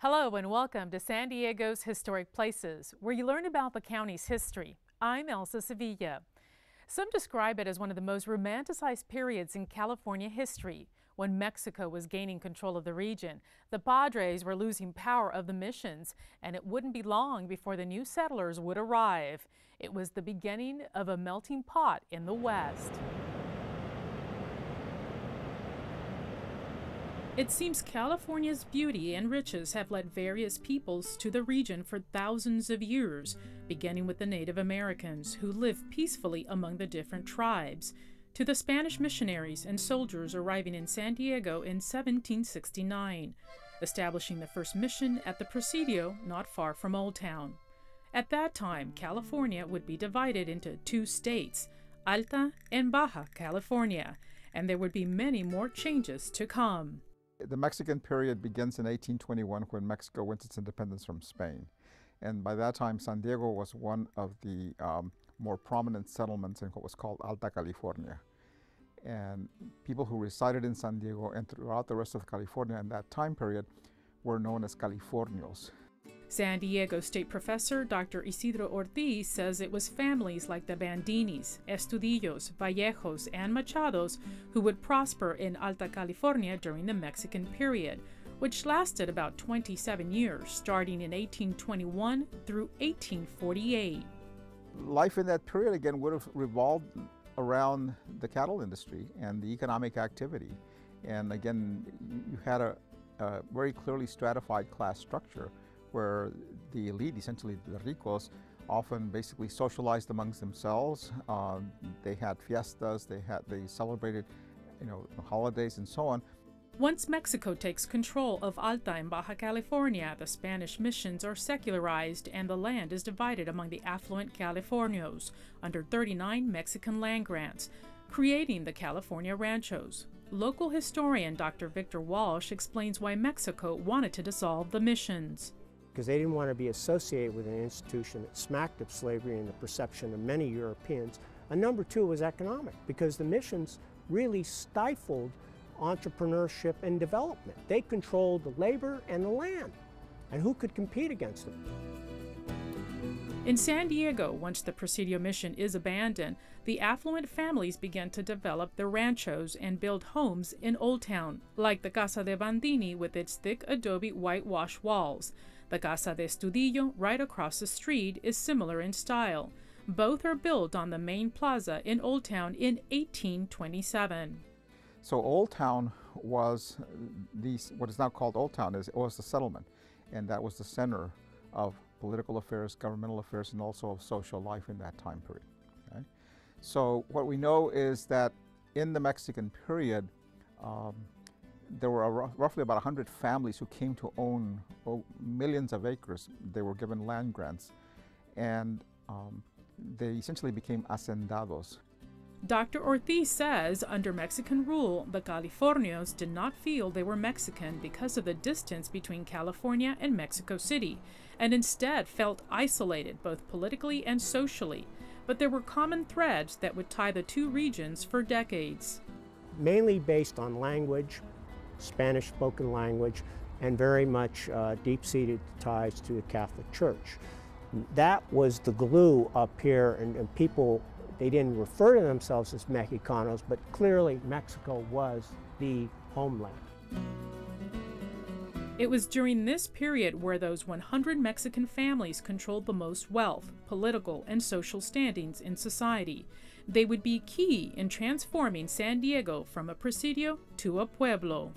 Hello and welcome to San Diego's Historic Places, where you learn about the county's history. I'm Elsa Sevilla. Some describe it as one of the most romanticized periods in California history. When Mexico was gaining control of the region, the Padres were losing power of the missions, and it wouldn't be long before the new settlers would arrive. It was the beginning of a melting pot in the West. It seems California's beauty and riches have led various peoples to the region for thousands of years, beginning with the Native Americans, who lived peacefully among the different tribes, to the Spanish missionaries and soldiers arriving in San Diego in 1769, establishing the first mission at the Presidio not far from Old Town. At that time, California would be divided into two states, Alta and Baja California, and there would be many more changes to come. The Mexican period begins in 1821 when Mexico wins its independence from Spain. And by that time, San Diego was one of the more prominent settlements in what was called Alta California. And people who resided in San Diego and throughout the rest of California in that time period were known as Californios. San Diego State Professor Dr. Isidro Ortiz says it was families like the Bandinis, Estudillos, Vallejos, and Machados who would prosper in Alta California during the Mexican period, which lasted about 27 years, starting in 1821 through 1848. Life in that period, again, would have revolved around the cattle industry and the economic activity. And again, you had a very clearly stratified class structure, where the elite, essentially the ricos, often basically socialized amongst themselves. They had fiestas, they celebrated, holidays and so on. Once Mexico takes control of Alta and Baja California, the Spanish missions are secularized and the land is divided among the affluent Californios under 39 Mexican land grants, creating the California Ranchos. Local historian Dr. Victor Walsh explains why Mexico wanted to dissolve the missions. Because they didn't want to be associated with an institution that smacked of slavery in the perception of many Europeans. And number two was economic, because the missions really stifled entrepreneurship and development. They controlled the labor and the land, and who could compete against them? In San Diego, once the Presidio mission is abandoned, the affluent families began to develop the ranchos and build homes in Old Town, like the Casa de Bandini with its thick adobe whitewash walls. The Casa de Estudillo, right across the street, is similar in style. Both are built on the main plaza in Old Town in 1827. So Old Town was what is now called Old Town, was the settlement, and that was the center of political affairs, governmental affairs, and also of social life in that time period. Okay? So what we know is that in the Mexican period, there were roughly about 100 families who came to own millions of acres. They were given land grants, and they essentially became hacendados. Dr. Ortiz says under Mexican rule, the Californios did not feel they were Mexican because of the distance between California and Mexico City, and instead felt isolated both politically and socially. But there were common threads that would tie the two regions for decades. Mainly based on language, Spanish spoken language, and very much deep-seated ties to the Catholic Church. That was the glue up here, and people, they didn't refer to themselves as Mexicanos, but clearly Mexico was the homeland. It was during this period where those 100 Mexican families controlled the most wealth, political, and social standings in society. They would be key in transforming San Diego from a presidio to a pueblo.